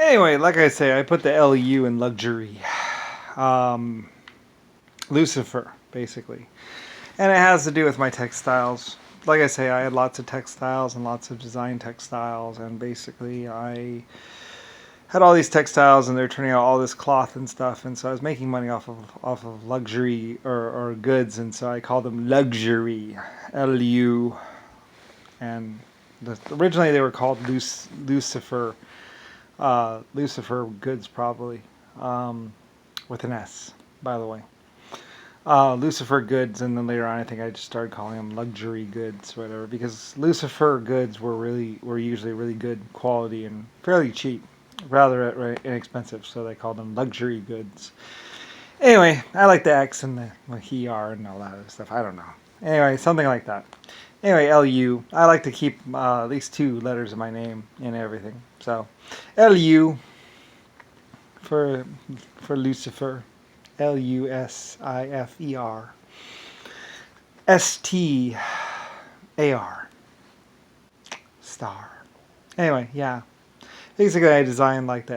Anyway, like I say, I put the LU in luxury. Um, Lucifer, basically. And it has to do with my textiles. Like I say, I had lots of textiles and lots of design textiles, and basically I had all these textiles, and they're turning out all this cloth and stuff, and so I was making money off of luxury or goods, and so I called them luxury, LU, and originally they were called Lucifer, Lucifer goods probably, with an S, by the way. Lucifer goods, and then later on, I think I just started calling them luxury goods, or whatever, because Lucifer goods were usually really good quality and fairly cheap, rather inexpensive, so they called them luxury goods. Anyway, I like the X and the he are and all that other stuff. I don't know. Anyway, something like that. Anyway, LU. I like to keep at least two letters of my name in everything. So, LU for Lucifer. Lusifer. STAR. Star. Anyway, yeah. Basically, I designed like the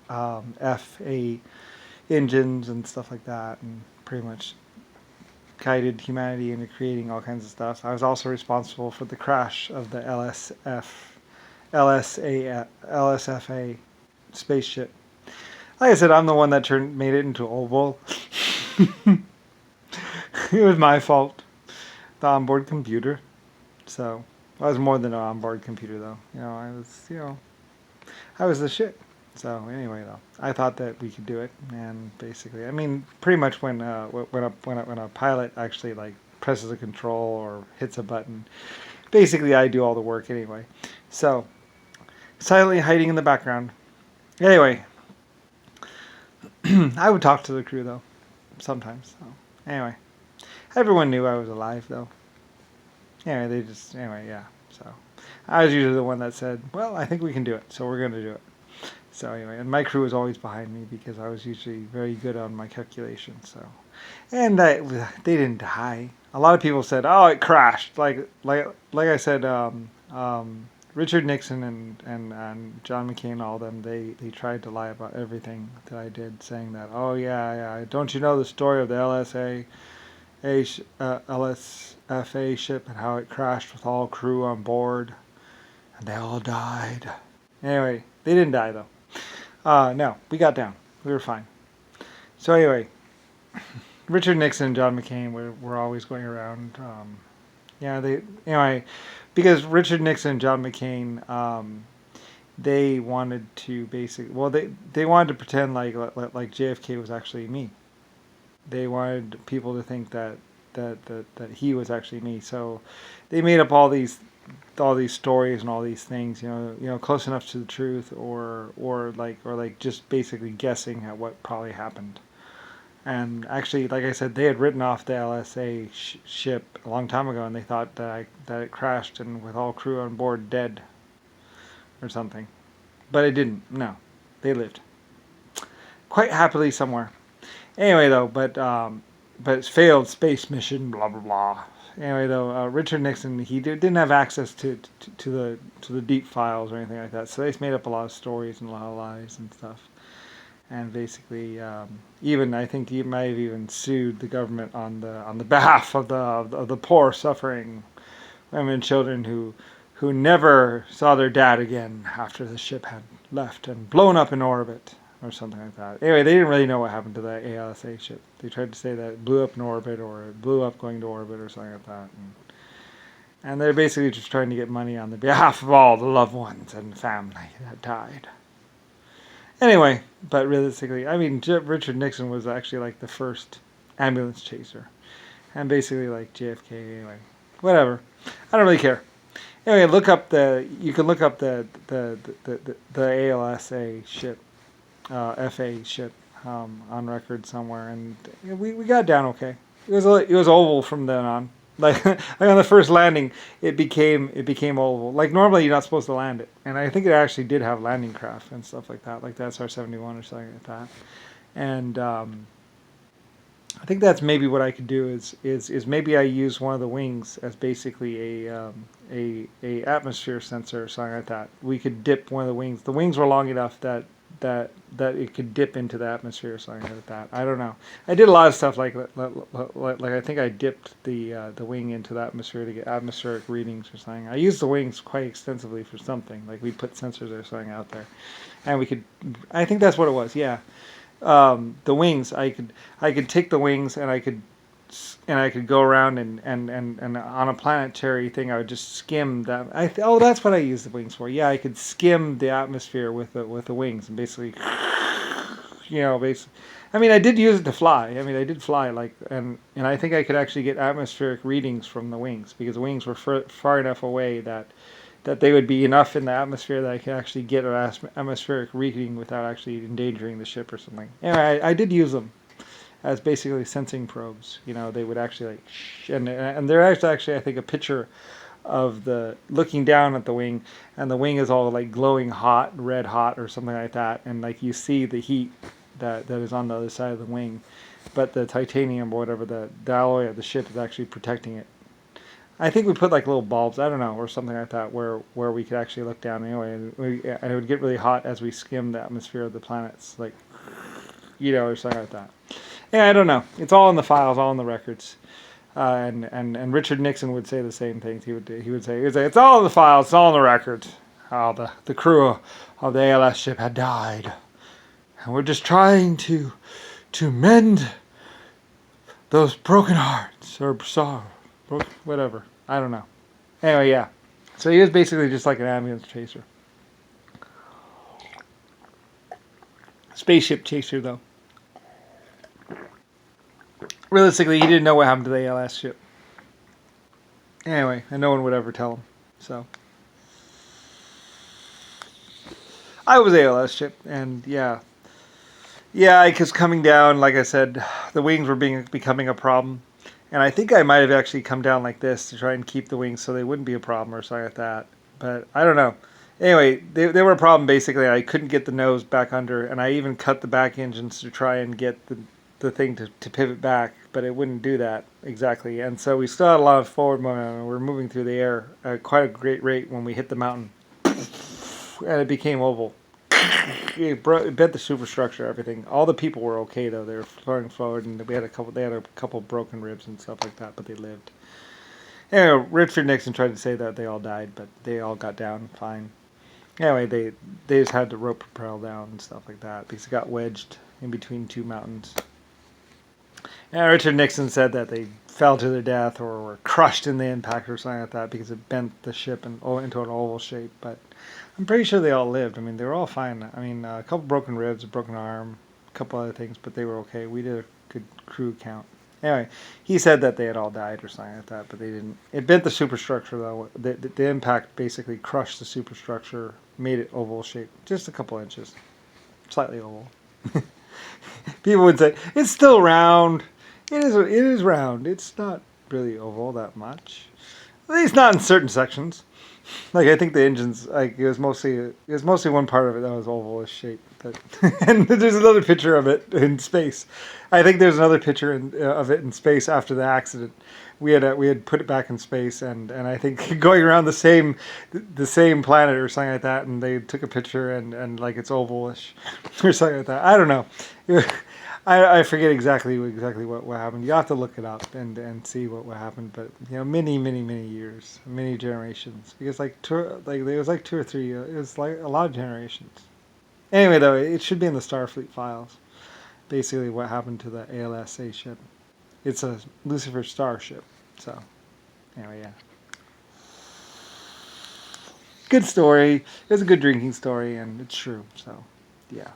ALSFA engines and stuff like that, and pretty much guided humanity into creating all kinds of stuff. I was also responsible for the crash of the LSFA spaceship. Like I said, I'm the one that made it into oval. It was my fault. The onboard computer. So I was more than an onboard computer, though. I was the shit. So anyway, though, I thought that we could do it, and basically, I mean, pretty much when a pilot actually like presses a control or hits a button, basically I do all the work anyway. So silently hiding in the background. Anyway, I would talk to the crew though, sometimes. So, anyway, everyone knew I was alive though. Anyway, yeah. So I was usually the one that said, "Well, I think we can do it, so we're going to do it." So anyway, and my crew was always behind me because I was usually very good on my calculations. So, and they didn't die. A lot of people said, "Oh, it crashed." Like I said, Richard Nixon and John McCain, all of them, they tried to lie about everything that I did, saying that, "Oh yeah, don't you know the story of the LSFA ship and how it crashed with all crew on board, and they all died." Anyway, they didn't die though. No, we got down. We were fine. So anyway, Richard Nixon and John McCain were always going around. Because Richard Nixon and John McCain, they wanted to they wanted to pretend like JFK was actually me. They wanted people to think that he was actually me. So they made up all these stories and all these things, close enough to the truth, or just basically guessing at what probably happened. And actually, like I said, they had written off the LSA ship a long time ago, and they thought that it crashed and with all crew on board dead or something. But it didn't. No, they lived quite happily somewhere. Anyway, though, but it's failed space mission. Blah blah blah. Anyway, though, Richard Nixon, he didn't have access to the deep files or anything like that, so they just made up a lot of stories and a lot of lies and stuff. And basically, even I think he might have even sued the government on the behalf of the poor, suffering women and children who never saw their dad again after the ship had left and blown up in orbit or something like that. Anyway, they didn't really know what happened to that ALSA ship. They tried to say that it blew up in orbit or it blew up going to orbit or something like that. And they're basically just trying to get money on the behalf of all the loved ones and family that died. Anyway, but realistically, I mean, Richard Nixon was actually like the first ambulance chaser. And basically like JFK, anyway. Whatever. I don't really care. Anyway, you can look up the ALSA ship, FA ship, on record somewhere, and we got down okay. It was oval from then on. Like on the first landing, it became oval. Like normally you're not supposed to land it, and I think it actually did have landing craft and stuff like that, like the SR-71 or something like that. And I think that's maybe what I could do is maybe I use one of the wings as basically a atmosphere sensor or something like that. We could dip one of the wings. The wings were long enough that it could dip into the atmosphere or something like that. I don't know. I did a lot of stuff like I think I dipped the wing into the atmosphere to get atmospheric readings or something. I used the wings quite extensively for something. Like we put sensors or something out there, and we could. I think that's what it was. Yeah, the wings. I could take the wings and I could go around and on a planetary thing I would just skim that. That's what I use the wings for. Yeah, I could skim the atmosphere with the wings and basically, basically. I mean, I did use it to fly. I mean, I did fly and I think I could actually get atmospheric readings from the wings because the wings were far enough away that they would be enough in the atmosphere that I could actually get an atmospheric reading without actually endangering the ship or something. Anyway, I did use them as basically sensing probes. They would actually and there is actually I think a picture of the looking down at the wing, and the wing is all like glowing hot, red hot or something like that, and like you see the heat that is on the other side of the wing, but the titanium or whatever the alloy of the ship is actually protecting it. I think we put like little bulbs, I don't know, or something like that, where we could actually look down anyway, and it would get really hot as we skim the atmosphere of the planets, like or something like that. Yeah, I don't know. It's all in the files, all in the records. And Richard Nixon would say the same things. He would say it's all in the files, it's all in the records. How the crew of the ALS ship had died, and we're just trying to mend those broken hearts or sorrow, whatever. I don't know. Anyway, yeah. So he was basically just like an ambulance chaser, spaceship chaser though. Realistically, he didn't know what happened to the ALS ship. Anyway, and no one would ever tell him. So, I was ALS ship, and yeah, because coming down, like I said, the wings were becoming a problem, and I think I might have actually come down like this to try and keep the wings so they wouldn't be a problem or something like that. But I don't know. Anyway, they were a problem basically. I couldn't get the nose back under, and I even cut the back engines to try and get the thing to pivot back, but it wouldn't do that exactly. And so we still had a lot of forward momentum. We were moving through the air at quite a great rate when we hit the mountain, and it became oval. It bent the superstructure, everything. All the people were okay though; they were flying forward, and they had a couple broken ribs and stuff like that, but they lived. Anyway, Richard Nixon tried to say that they all died, but they all got down fine. Anyway, they just had to rope propel down and stuff like that because it got wedged in between two mountains. And Richard Nixon said that they fell to their death or were crushed in the impact or something like that because it bent the ship into an oval shape. But I'm pretty sure they all lived. I mean, they were all fine. I mean, a couple broken ribs, a broken arm, a couple other things, but they were okay. We did a good crew count. Anyway, he said that they had all died or something like that, but they didn't. It bent the superstructure, though. The impact basically crushed the superstructure, made it oval shape, just a couple inches. Slightly oval. People would say, it's still round. It is round. It's not really oval that much. At least not in certain sections. Like I think the engines, like it was mostly one part of it that was ovalish shape. And there's another picture of it in space. I think there's another picture of it in space after the accident. We had put it back in space, and I think going around the same planet or something like that, and they took a picture and like it's ovalish or something like that. I don't know. I forget exactly what happened. You have to look it up and see what happened. But many years, many generations. Because it was like 2 or 3 years. It was like a lot of generations. Anyway, though, it should be in the Starfleet files. Basically, what happened to the ALSA ship. It's a Lucifer starship. So, anyway, yeah. Good story. It was a good drinking story, and it's true. So, yeah.